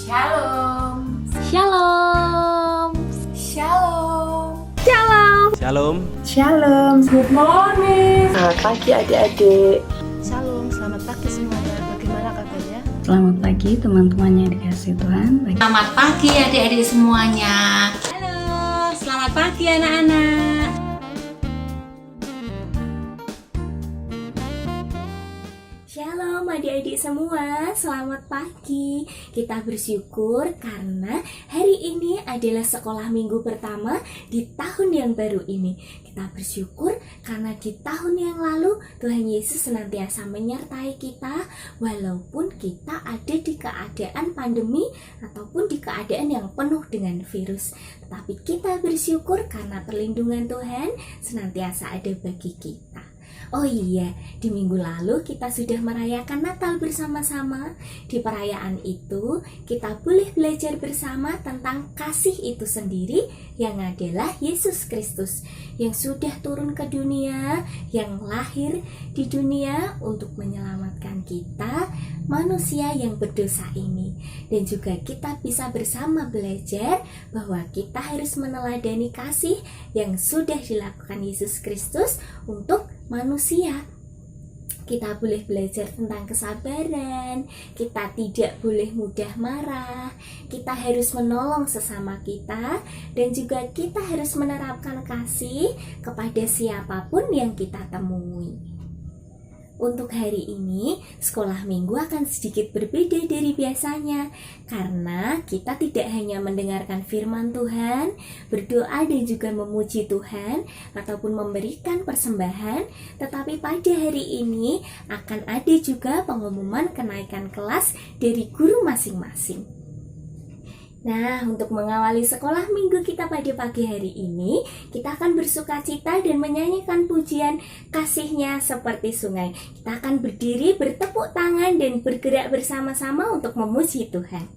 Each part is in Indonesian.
Shalom. Shalom. Shalom. Shalom. Shalom. Shalom. Good morning. Selamat pagi adik-adik. Shalom, selamat pagi semuanya. Bagaimana kabarnya? Selamat pagi teman-teman yang dikasihi Tuhan. Selamat pagi adik-adik semuanya. Halo, selamat pagi anak-anak. Shalom adik-adik semua, selamat pagi. Kita bersyukur karena hari ini adalah sekolah minggu pertama di tahun yang baru ini. Kita bersyukur karena di tahun yang lalu Tuhan Yesus senantiasa menyertai kita walaupun kita ada di keadaan pandemi ataupun di keadaan yang penuh dengan virus. Tetapi kita bersyukur karena perlindungan Tuhan senantiasa ada bagi kita. Oh iya, di minggu lalu kita sudah merayakan Natal bersama-sama. Di perayaan itu, kita boleh belajar bersama tentang kasih itu sendiri yang adalah Yesus Kristus yang sudah turun ke dunia, yang lahir di dunia untuk menyelamatkan kita, manusia yang berdosa ini. Dan juga kita bisa bersama belajar bahwa kita harus meneladani kasih yang sudah dilakukan Yesus Kristus untuk manusia. Kita boleh belajar tentang kesabaran, kita tidak boleh mudah marah, kita harus menolong sesama kita, dan juga kita harus menerapkan kasih kepada siapapun yang kita temui. Untuk hari ini, sekolah minggu akan sedikit berbeda dari biasanya karena kita tidak hanya mendengarkan firman Tuhan, berdoa dan juga memuji Tuhan ataupun memberikan persembahan, tetapi pada hari ini akan ada juga pengumuman kenaikan kelas dari guru masing-masing. Nah, untuk mengawali sekolah minggu kita pada pagi hari ini, kita akan bersukacita dan menyanyikan pujian kasihnya seperti sungai. Kita akan berdiri, bertepuk tangan, dan bergerak bersama-sama untuk memuji Tuhan.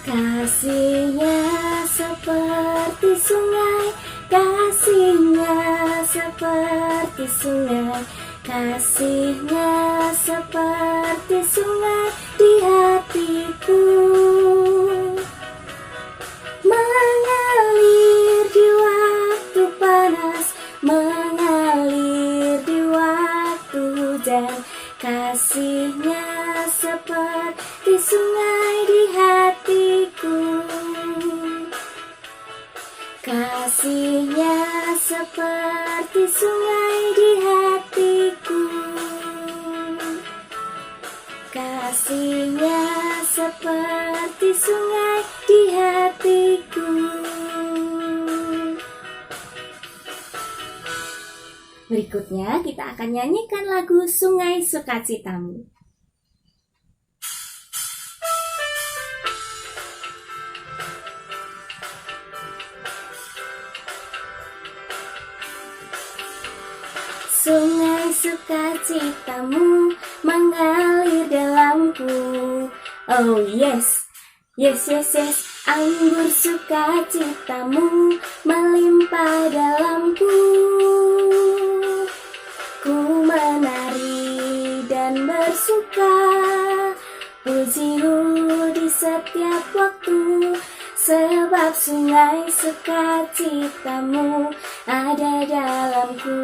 Kasihnya seperti sungai, kasihnya seperti sungai, kasihnya seperti sungai di hatiku, mengalir di waktu panas, mengalir di waktu hujan. Kasihnya seperti sungai di hatiku, kasihnya seperti sungai di hatiku, kasihnya seperti sungai di hatiku. Berikutnya kita akan nyanyikan lagu Sungai Sukacitamu. Sungai sukacitamu mengalir dalamku. Oh yes, yes, yes, yes. Anggur sukacitamu melimpah dalamku. Ku menari dan bersuka, pujimu di setiap waktu, sebab sungai sukacitamu ada dalamku.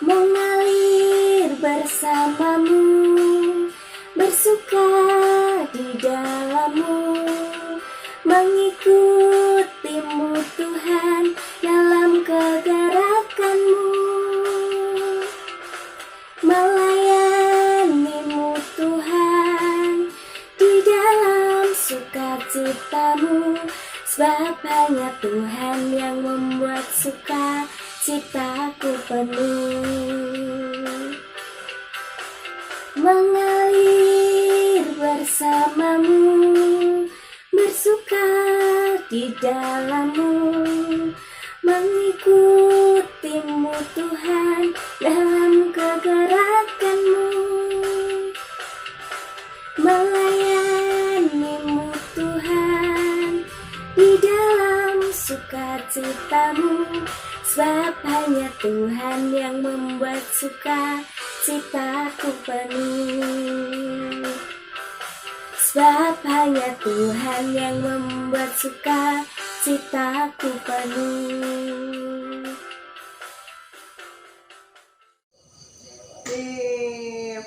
Mengalir bersamamu, bersuka di dalammu, mengikutimu Tuhan dalam kegerakanmu, melayanimu Tuhan di dalam sukacitamu, sebab hanya Tuhan yang membuat sukacitaku penuh. Mengalir bersamamu, bersuka di dalammu, mengikutimu Tuhan dalam kegerakanmu, melayanimu Tuhan di dalam sukacitamu. sukacitamu, sebab hanya Tuhan yang membuat sukacitaku penuh. Sebab hanya Tuhan yang membuat sukacitaku penuh.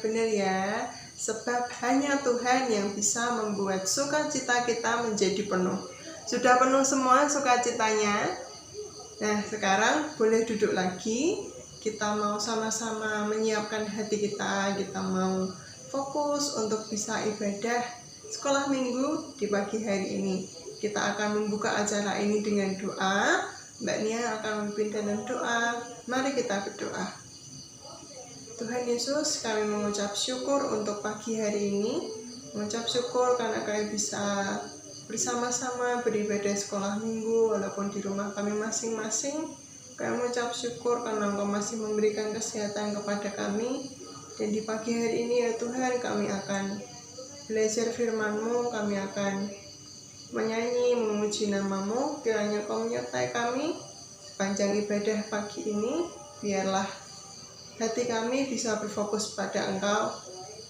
Benar ya, sebab hanya Tuhan yang bisa membuat sukacita kita menjadi penuh. Sudah penuh semua sukacitanya? Nah, sekarang boleh duduk lagi. Kita mau sama-sama menyiapkan hati kita. Kita mau fokus untuk bisa ibadah sekolah minggu di pagi hari ini. Kita akan membuka acara ini dengan doa. Mbak Nia akan memimpin dalam doa. Mari kita berdoa. Tuhan Yesus, kami mengucap syukur untuk pagi hari ini. Mengucap syukur karena kami bisa bersama-sama beribadah sekolah minggu walaupun di rumah kami masing-masing. Kami mengucap syukur karena Engkau masih memberikan kesehatan kepada kami. Dan di pagi hari ini ya Tuhan, kami akan belajar firman-Mu, kami akan menyanyi, memuji nama-Mu. Kiranya Engkau menyertai kami sepanjang ibadah pagi ini. Biarlah hati kami bisa berfokus pada Engkau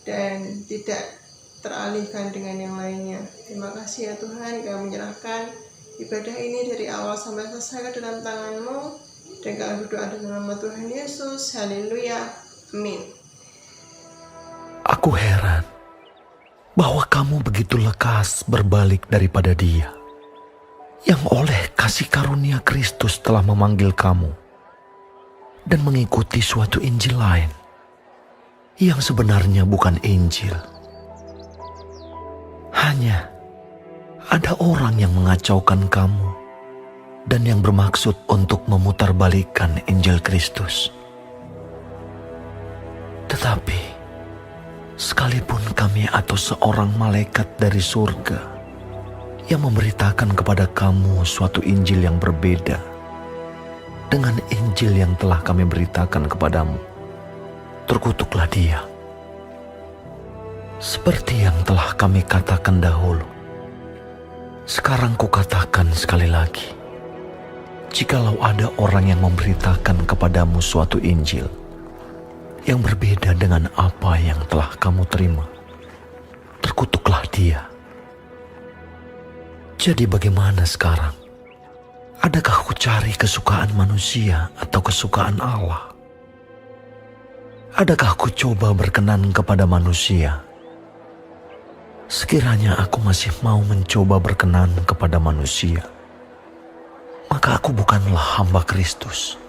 dan tidak teralihkan dengan yang lainnya. Terima kasih ya Tuhan, kami menyerahkan ibadah ini dari awal sampai selesai ke dalam tangan-Mu, dan kami berdoa dalam nama Tuhan Yesus. Haleluya. Amin. Aku heran bahwa kamu begitu lekas berbalik daripada Dia yang oleh kasih karunia Kristus telah memanggil kamu dan mengikuti suatu Injil lain yang sebenarnya bukan Injil. Hanya ada orang yang mengacaukan kamu dan yang bermaksud untuk memutarbalikkan Injil Kristus. Tetapi sekalipun kami atau seorang malaikat dari surga yang memberitakan kepada kamu suatu Injil yang berbeda dengan Injil yang telah kami beritakan kepadamu, terkutuklah dia. Seperti yang telah kami katakan dahulu, sekarang kukatakan sekali lagi, jikalau ada orang yang memberitakan kepadamu suatu Injil yang berbeda dengan apa yang telah kamu terima, terkutuklah dia. Jadi bagaimana sekarang? Adakah ku cari kesukaan manusia atau kesukaan Allah? Adakah ku coba berkenan kepada manusia? Sekiranya aku masih mau mencoba berkenan kepada manusia, maka aku bukanlah hamba Kristus.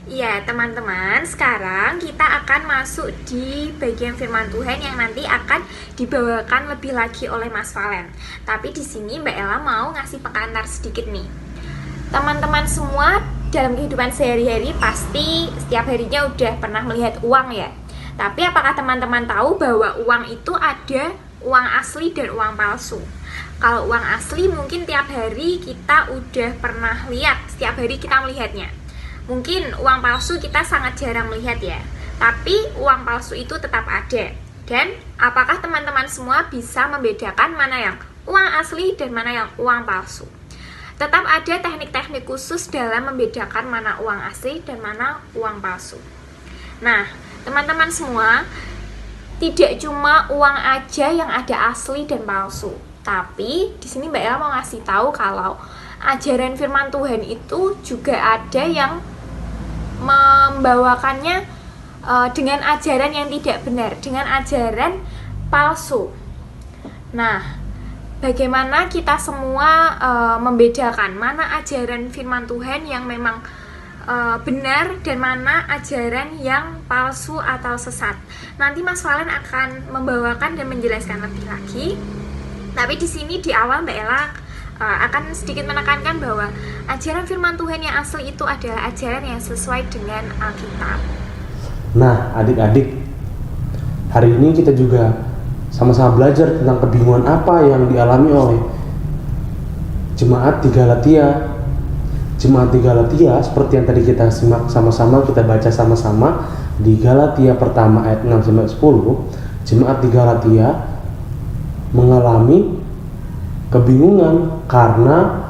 Ya teman-teman, sekarang kita akan masuk di bagian firman Tuhan yang nanti akan dibawakan lebih lagi oleh Mas Valen. Tapi di sini Mbak Ella mau ngasih pengantar sedikit nih. Teman-teman semua dalam kehidupan sehari-hari pasti setiap harinya udah pernah melihat uang ya. Tapi apakah teman-teman tahu bahwa uang itu ada uang asli dan uang palsu? Kalau uang asli mungkin tiap hari kita udah pernah lihat, setiap hari kita melihatnya. Mungkin uang palsu kita sangat jarang melihat ya, tapi uang palsu itu tetap ada. Dan apakah teman-teman semua bisa membedakan mana yang uang asli dan mana yang uang palsu? Tetap ada teknik-teknik khusus dalam membedakan mana uang asli dan mana uang palsu. Nah, teman-teman semua, tidak cuma uang aja yang ada asli dan palsu. Tapi di sini Mbak Ella mau ngasih tahu kalau ajaran firman Tuhan itu juga ada yang membawakannya dengan ajaran yang tidak benar, dengan ajaran palsu. Nah, bagaimana kita semua membedakan mana ajaran firman Tuhan yang memang benar dan mana ajaran yang palsu atau sesat? Nanti Mas Valen akan membawakan dan menjelaskan lebih lagi. Tapi di sini di awal Mbak Ella akan sedikit menekankan bahwa ajaran firman Tuhan yang asli itu adalah ajaran yang sesuai dengan Alkitab. Nah, adik-adik, hari ini kita juga sama-sama belajar tentang kebingungan apa yang dialami oleh jemaat di Galatia. Jemaat di Galatia seperti yang tadi kita simak sama-sama, kita baca sama-sama di Galatia pertama ayat 6-10. Jemaat di Galatia mengalami kebingungan karena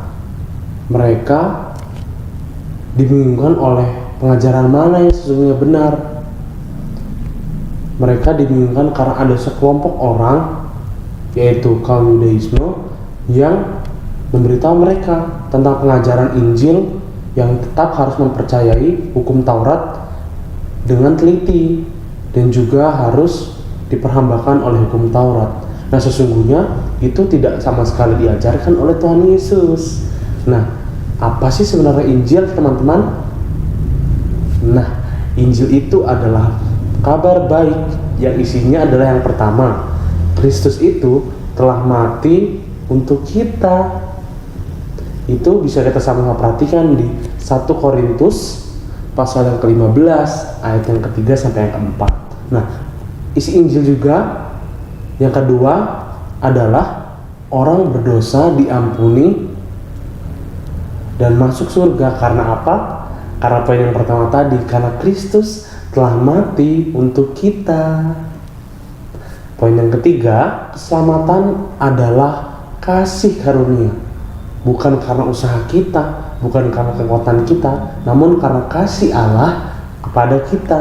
mereka dibingungkan oleh pengajaran mana yang sesungguhnya benar. Mereka dibingungkan karena ada sekelompok orang, yaitu kaum Yudaisme, yang memberitahu mereka tentang pengajaran Injil yang tetap harus mempercayai hukum Taurat dengan teliti dan juga harus diperhambakan oleh hukum Taurat. Nah, sesungguhnya itu tidak sama sekali diajarkan oleh Tuhan Yesus. Nah, apa sih sebenarnya Injil, teman-teman? Nah, Injil itu adalah kabar baik yang isinya adalah yang pertama, Kristus itu telah mati untuk kita. Itu bisa kita sama-sama perhatikan di 1 Korintus pasal yang ke-15 ayat yang ketiga sampai yang keempat. Nah, isi Injil juga yang kedua adalah orang berdosa diampuni dan masuk surga. Karena apa? Karena poin yang pertama tadi, karena Kristus telah mati untuk kita. Poin yang ketiga, keselamatan adalah kasih karunia. Bukan karena usaha kita, bukan karena kekuatan kita, namun karena kasih Allah kepada kita.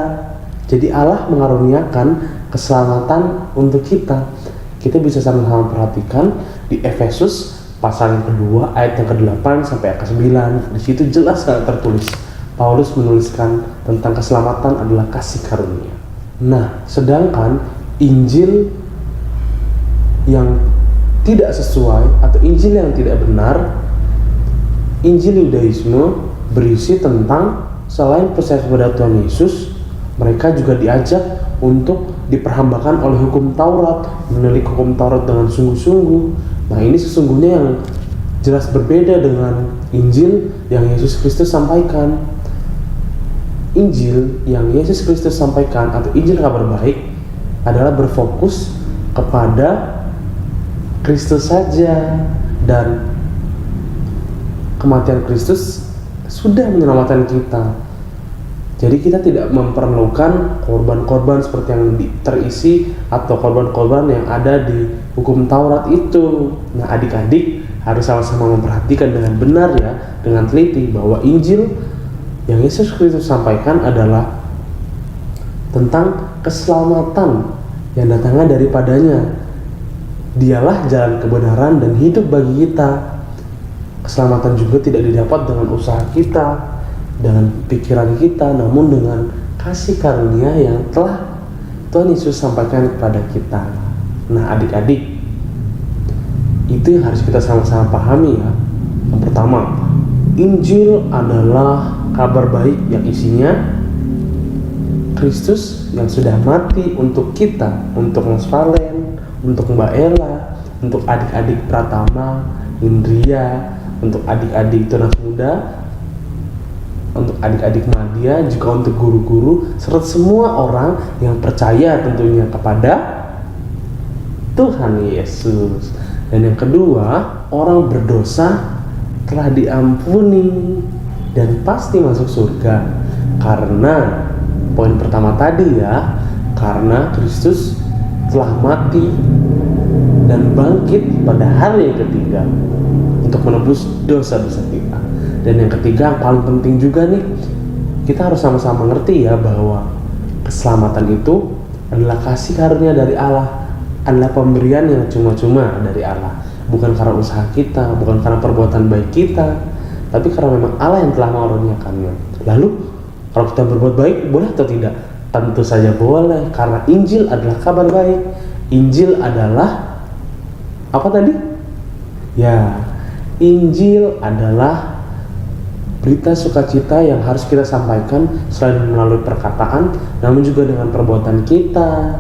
Jadi Allah mengaruniakan keselamatan untuk kita. Kita bisa sama-sama perhatikan di Efesus pasal yang kedua ayat yang ke-8 sampai yang ke-9. Di situ jelas tertulis, Paulus menuliskan tentang keselamatan adalah kasih karunia. Nah, sedangkan Injil yang tidak sesuai atau Injil yang tidak benar, Injil Yudaisme berisi tentang selain percaya kepada Tuhan Yesus, mereka juga diajak untuk diperhambakan oleh hukum Taurat, menelik hukum Taurat dengan sungguh-sungguh. Nah, ini sesungguhnya yang jelas berbeda dengan Injil yang Yesus Kristus sampaikan. Injil yang Yesus Kristus sampaikan atau Injil kabar baik adalah berfokus kepada Kristus saja, dan kematian Kristus sudah menyelamatkan kita. Jadi kita tidak memerlukan korban-korban seperti yang terisi atau korban-korban yang ada di hukum Taurat itu. Nah, adik-adik harus sama-sama memperhatikan dengan benar ya, dengan teliti bahwa Injil yang Yesus Kristus sampaikan adalah tentang keselamatan yang datangnya daripadanya. Dialah jalan kebenaran dan hidup bagi kita. Keselamatan juga tidak didapat dengan usaha kita, dengan pikiran kita, namun dengan kasih karunia yang telah Tuhan Yesus sampaikan kepada kita. Nah, adik-adik, itu yang harus kita sama-sama pahami ya. Yang pertama, Injil adalah kabar baik yang isinya Kristus yang sudah mati untuk kita, untuk Mas Valen, untuk Mbak Ella, untuk adik-adik Pratama, Indria, untuk adik-adik Tunas Muda, untuk adik-adik Nadia, juga untuk guru-guru, serta semua orang yang percaya tentunya kepada Tuhan Yesus. Dan yang kedua, orang berdosa telah diampuni dan pasti masuk surga. Karena poin pertama tadi ya, karena Kristus telah mati dan bangkit pada hari yang ketiga untuk menebus dosa-dosa kita. Dan yang ketiga, yang paling penting juga nih, kita harus sama-sama mengerti ya bahwa keselamatan itu adalah kasih karunia dari Allah, adalah pemberian yang cuma-cuma dari Allah, bukan karena usaha kita, bukan karena perbuatan baik kita, tapi karena memang Allah yang telah mengaruniakannya. Lalu kalau kita berbuat baik, boleh atau tidak? Tentu saja boleh, karena Injil adalah kabar baik. Injil adalah apa tadi? Ya, Injil adalah berita sukacita yang harus kita sampaikan selain melalui perkataan, namun juga dengan perbuatan kita.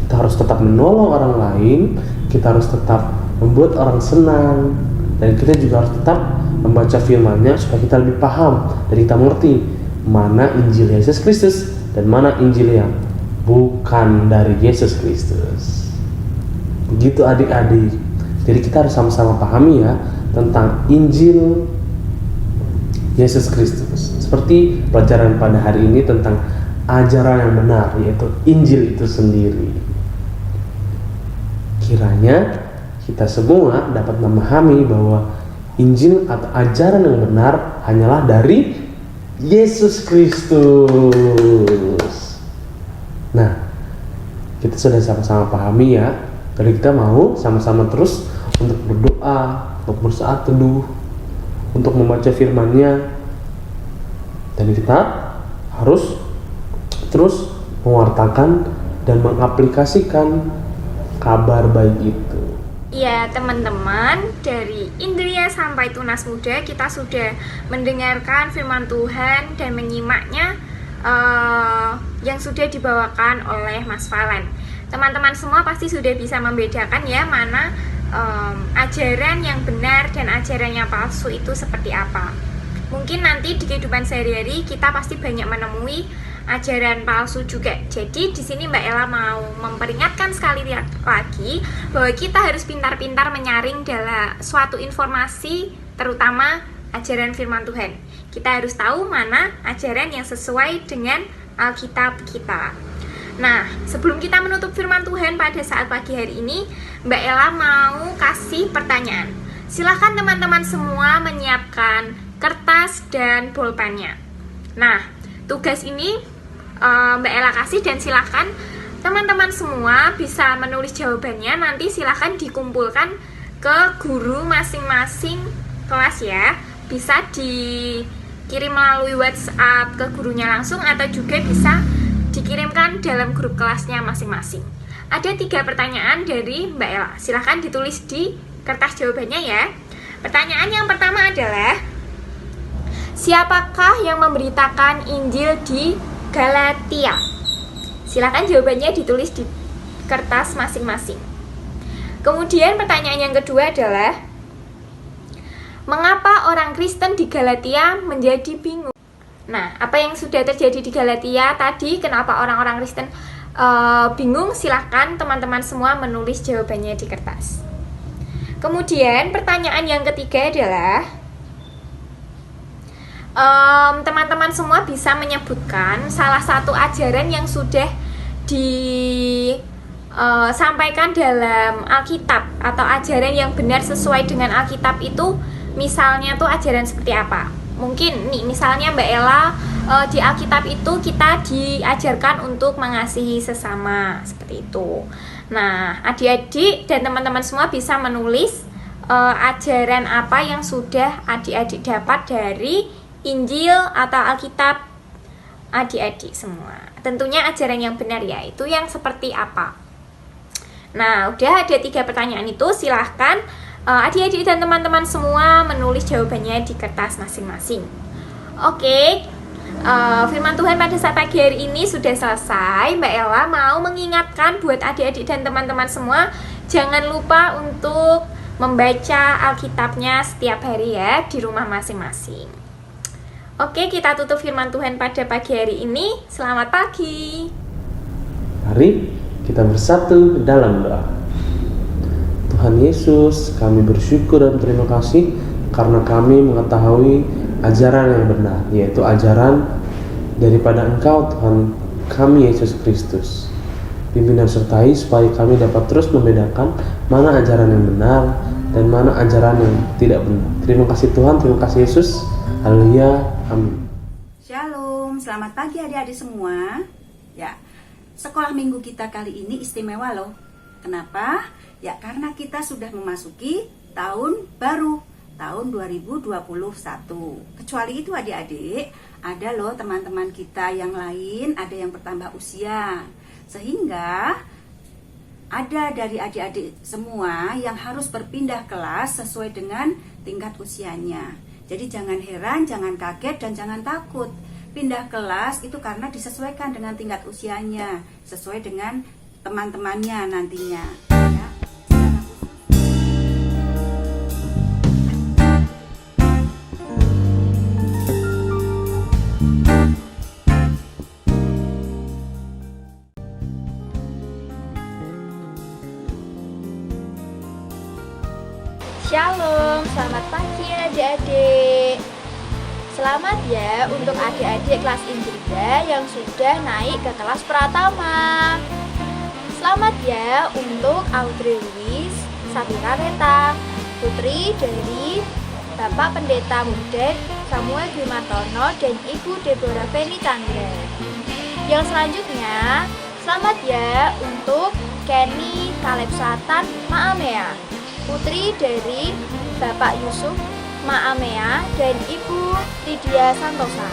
Kita harus tetap menolong orang lain, kita harus tetap membuat orang senang, dan kita juga harus tetap membaca firman-Nya supaya kita lebih paham dan kita mengerti mana Injil Yesus Kristus dan mana Injil yang bukan dari Yesus Kristus. Begitu adik-adik. Jadi kita harus sama-sama pahami ya tentang Injil Yesus Kristus. Seperti pelajaran pada hari ini tentang ajaran yang benar, yaitu Injil itu sendiri. Kiranya kita semua dapat memahami bahwa Injil atau ajaran yang benar hanyalah dari Yesus Kristus. Nah, kita sudah sama-sama pahami ya. Jadi kita mau sama-sama terus untuk berdoa, untuk bersaat teduh, untuk membaca firman-Nya. Dan kita harus terus mewartakan dan mengaplikasikan kabar baik itu. Ya teman-teman, dari Indria sampai Tunas Muda kita sudah mendengarkan firman Tuhan dan menyimaknya yang sudah dibawakan oleh Mas Valen. Teman-teman semua pasti sudah bisa membedakan ya mana ajaran yang benar dan ajaran yang palsu itu seperti apa. Mungkin nanti di kehidupan sehari-hari kita pasti banyak menemui ajaran palsu juga. Jadi di sini Mbak Ella mau memperingatkan sekali lagi bahwa kita harus pintar-pintar menyaring dalam suatu informasi, terutama ajaran firman Tuhan. Kita harus tahu mana ajaran yang sesuai dengan Alkitab kita. Nah, sebelum kita menutup firman Tuhan pada saat pagi hari ini, Mbak Ella mau kasih pertanyaan. Silahkan teman-teman semua menyiapkan kertas dan bolpennya. Nah, tugas ini Mbak Ella kasih, dan silahkan teman-teman semua bisa menulis jawabannya. Nanti silahkan dikumpulkan ke guru masing-masing kelas ya. Bisa dikirim melalui WhatsApp ke gurunya langsung, atau juga bisa dikirimkan dalam grup kelasnya masing-masing. Ada 3 pertanyaan dari Mbak Ella. Silahkan ditulis di kertas jawabannya ya. Pertanyaan yang pertama adalah, siapakah yang memberitakan Injil di Galatia? Silahkan jawabannya ditulis di kertas masing-masing. Kemudian pertanyaan yang kedua adalah, mengapa orang Kristen di Galatia menjadi bingung? Nah, apa yang sudah terjadi di Galatia tadi, kenapa orang-orang Kristen bingung? Silahkan teman-teman semua menulis jawabannya di kertas. Kemudian pertanyaan yang ketiga adalah, teman-teman semua bisa menyebutkan salah satu ajaran yang sudah disampaikan dalam Alkitab, atau ajaran yang benar sesuai dengan Alkitab itu, misalnya tuh ajaran seperti apa. Mungkin nih, misalnya Mbak Ella, di Alkitab itu kita diajarkan untuk mengasihi sesama, seperti itu. Nah, adik-adik dan teman-teman semua bisa menulis ajaran apa yang sudah adik-adik dapat dari Injil atau Alkitab adik-adik semua. Tentunya ajaran yang benar ya, itu yang seperti apa. Nah, udah ada 3 pertanyaan itu, silahkan adik-adik dan teman-teman semua menulis jawabannya di kertas masing-masing. Oke, firman Tuhan pada saat pagi hari ini sudah selesai. Mbak Ella mau mengingatkan buat adik-adik dan teman-teman semua, jangan lupa untuk membaca Alkitabnya setiap hari ya, di rumah masing-masing. Oke, kita tutup firman Tuhan pada pagi hari ini. Selamat pagi. Mari kita bersatu dalam doa. Tuhan Yesus, kami bersyukur dan terima kasih karena kami mengetahui ajaran yang benar, yaitu ajaran daripada Engkau, Tuhan kami Yesus Kristus. Pimpin dan sertai supaya kami dapat terus membedakan mana ajaran yang benar dan mana ajaran yang tidak benar. Terima kasih Tuhan, terima kasih Yesus. Haleluya, amin. Shalom, selamat pagi adik-adik semua. Ya, sekolah minggu kita kali ini istimewa loh. Kenapa? Ya karena kita sudah memasuki tahun baru, tahun 2021. Kecuali itu adik-adik, ada loh teman-teman kita yang lain, ada yang bertambah usia. Sehingga ada dari adik-adik semua yang harus berpindah kelas sesuai dengan tingkat usianya. Jadi jangan heran, jangan kaget, dan jangan takut. Pindah kelas itu karena disesuaikan dengan tingkat usianya, sesuai dengan teman-temannya nantinya. Ya. Shalom, selamat pagi adik-adik. Selamat ya untuk adik-adik kelas Indria yang sudah naik ke kelas Pratama. Selamat ya untuk Audrey Louis, Sabira Reta, Putri dari Bapak Pendeta Muda Samuel Bimartono dan Ibu Deborah Feni Chandra. Yang selanjutnya, selamat ya untuk Kenny Kaleb Satan Maamea, putri dari Bapak Yusuf Maamea dan Ibu Lydia Santosa.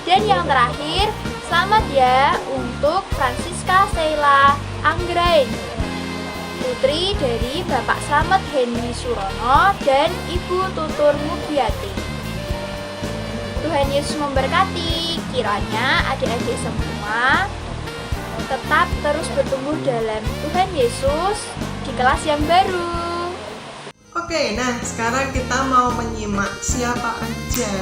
Dan yang terakhir, selamat ya untuk Francisca Sheila Anggraini, putri dari Bapak Slamet Hendy Surono dan Ibu Tutur Mugiati. Tuhan Yesus memberkati. Kiranya adik-adik semua tetap terus bertumbuh dalam Tuhan Yesus di kelas yang baru. Oke, nah sekarang kita mau menyimak siapa aja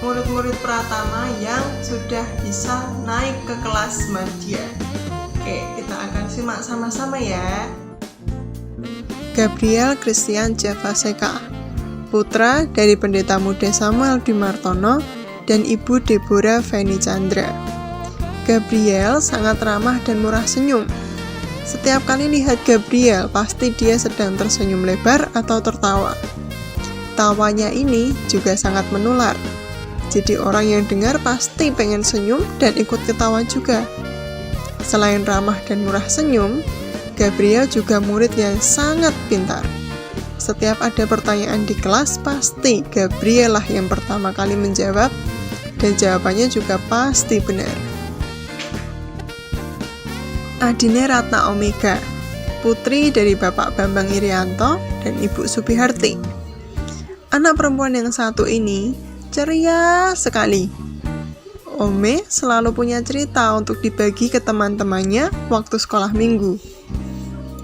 murid-murid Pratama yang sudah bisa naik ke kelas madya. Oke, kita akan simak sama-sama ya. Gabriel Christian Javaseka, putra dari Pendeta Muda Samuel Bimartono dan Ibu Deborah Feni Chandra. Gabriel sangat ramah dan murah senyum. Setiap kali lihat Gabriel, pasti dia sedang tersenyum lebar atau tertawa. Tawanya ini juga sangat menular. Jadi orang yang dengar pasti pengen senyum dan ikut ketawa juga. Selain ramah dan murah senyum, Gabriel juga murid yang sangat pintar. Setiap ada pertanyaan di kelas, pasti Gabriel lah yang pertama kali menjawab, dan jawabannya juga pasti benar. Adine Ratna Omega, putri dari Bapak Bambang Irianto dan Ibu Subiharti. Anak perempuan yang satu ini ceria sekali. Ome selalu punya cerita untuk dibagi ke teman-temannya waktu sekolah minggu.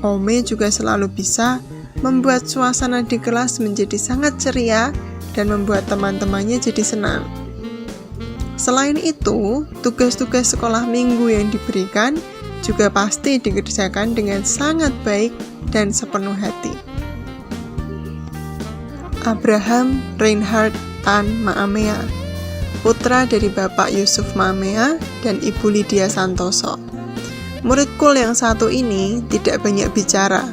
Ome juga selalu bisa membuat suasana di kelas menjadi sangat ceria dan membuat teman-temannya jadi senang. Selain itu, tugas-tugas sekolah minggu yang diberikan juga pasti dikerjakan dengan sangat baik dan sepenuh hati. Abraham Reinhard Tan Maamea, putra dari Bapak Yusuf Maamea dan Ibu Lydia Santoso. Murid cool yang satu ini tidak banyak bicara,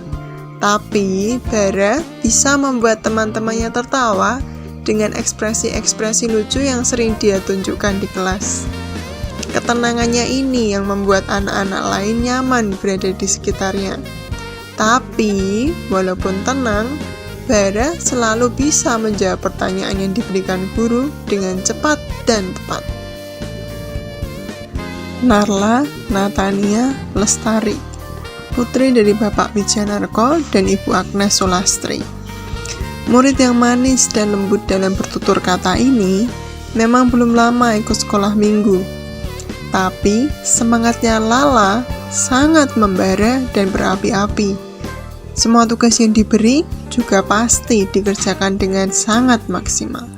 tapi Bara bisa membuat teman-temannya tertawa dengan ekspresi-ekspresi lucu yang sering dia tunjukkan di kelas. Ketenangannya ini yang membuat anak-anak lain nyaman berada di sekitarnya. Tapi, walaupun tenang, Bara selalu bisa menjawab pertanyaan yang diberikan guru dengan cepat dan tepat. Narla Natania Lestari, putri dari Bapak Wijanarko dan Ibu Agnes Sulastri. Murid yang manis dan lembut dalam bertutur kata ini memang belum lama ikut sekolah minggu. Tapi semangatnya Lala sangat membara dan berapi-api. Semua tugas yang diberi juga pasti dikerjakan dengan sangat maksimal.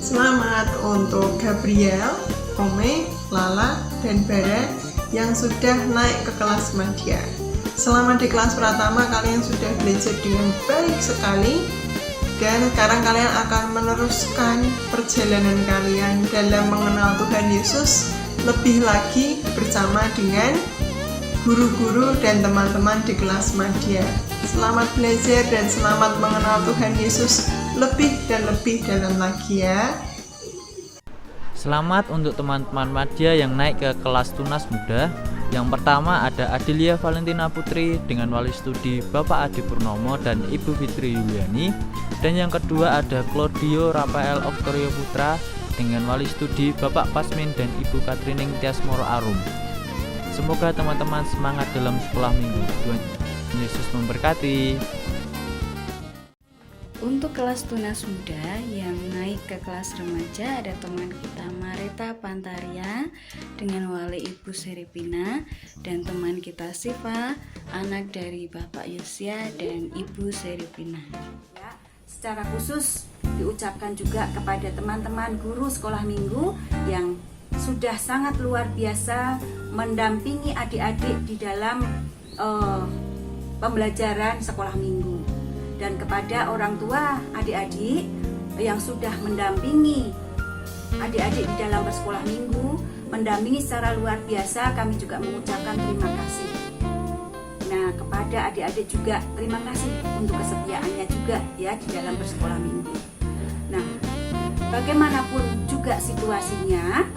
Selamat untuk Gabriel, Ome, Lala, dan Bara yang sudah naik ke kelas madya. Selama di kelas Pratama kalian sudah belajar dengan baik sekali, dan sekarang kalian akan meneruskan perjalanan kalian dalam mengenal Tuhan Yesus lebih lagi bersama dengan guru-guru dan teman-teman di kelas madya. Selamat belajar dan selamat mengenal Tuhan Yesus lebih dan lebih dalam lagi ya. Selamat untuk teman-teman madya yang naik ke kelas tunas muda. Yang pertama ada Adelia Valentina Putri dengan wali studi Bapak Adi Purnomo dan Ibu Fitri Yuliani. Dan yang kedua ada Claudio Rafael Oktorio Putra dengan wali studi Bapak Pasmin dan Ibu Katrining Tias Moro Arum. Semoga teman-teman semangat dalam sekolah minggu. Tuhan Yesus memberkati. Untuk kelas tunas muda yang naik ke kelas remaja ada teman kita Marita Pantaria dengan wali Ibu Seripina dan teman kita Siva, anak dari Bapak Yosia dan Ibu Seripina. Secara khusus diucapkan juga kepada teman-teman guru sekolah minggu yang sudah sangat luar biasa mendampingi adik-adik di dalam pembelajaran sekolah minggu, dan kepada orang tua adik-adik yang sudah mendampingi adik-adik di dalam bersekolah minggu, mendampingi secara luar biasa, kami juga mengucapkan terima kasih. Nah, kepada kepada adik-adik juga terima kasih untuk kesetiaannya juga ya di dalam bersekolah minggu. Nah, bagaimanapun juga situasinya,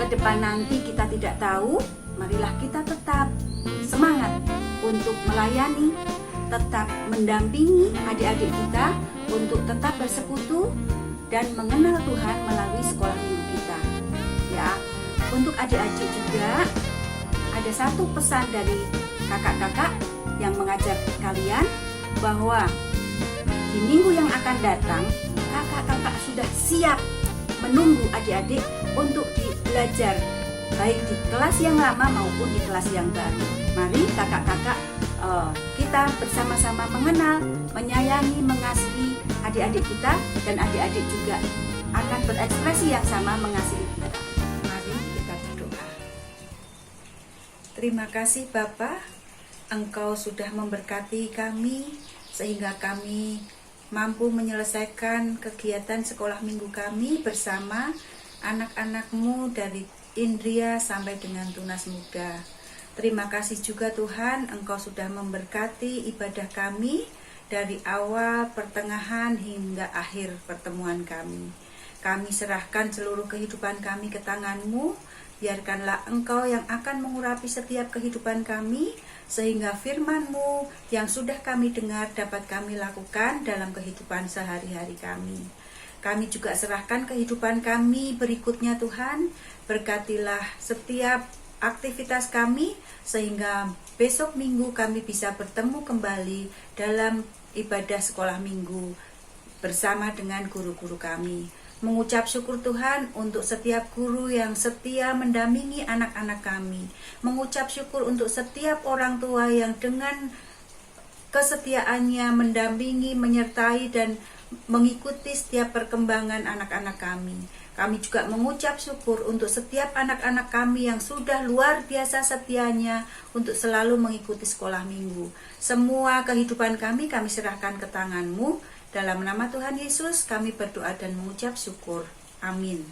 ke depan nanti kita tidak tahu, marilah kita tetap semangat untuk melayani, tetap mendampingi adik-adik kita untuk tetap bersekutu dan mengenal Tuhan melalui sekolah minggu kita. Ya, untuk adik-adik juga ada satu pesan dari kakak-kakak yang mengajar kalian bahwa di minggu yang akan datang kakak-kakak sudah siap menunggu adik-adik untuk belajar baik di kelas yang lama maupun di kelas yang baru. Mari kakak-kakak kita bersama-sama mengenal, menyayangi, mengasihi adik-adik kita, dan adik-adik juga akan berekspresi yang sama mengasihi kita. Mari kita berdoa. Terima kasih Bapa, Engkau sudah memberkati kami sehingga kami mampu menyelesaikan kegiatan sekolah minggu kami bersama anak-anak-Mu dari Indria sampai dengan Tunas Muda. Terima kasih juga Tuhan, Engkau sudah memberkati ibadah kami dari awal, pertengahan hingga akhir pertemuan kami. Kami serahkan seluruh kehidupan kami ke tangan-Mu. Biarkanlah Engkau yang akan mengurapi setiap kehidupan kami, sehingga firman-Mu yang sudah kami dengar dapat kami lakukan dalam kehidupan sehari-hari kami. Kami juga serahkan kehidupan kami berikutnya Tuhan. Berkatilah setiap aktivitas kami, sehingga besok minggu kami bisa bertemu kembali dalam ibadah sekolah minggu bersama dengan guru-guru kami. Mengucap syukur Tuhan untuk setiap guru yang setia mendampingi anak-anak kami. Mengucap syukur untuk setiap orang tua yang dengan kesetiaannya mendampingi, menyertai dan mengikuti setiap perkembangan anak-anak kami. Kami juga mengucap syukur untuk setiap anak-anak kami yang sudah luar biasa setianya untuk selalu mengikuti sekolah minggu. Semua kehidupan kami serahkan ke tangan-Mu. Dalam nama Tuhan Yesus kami berdoa dan mengucap syukur. Amin.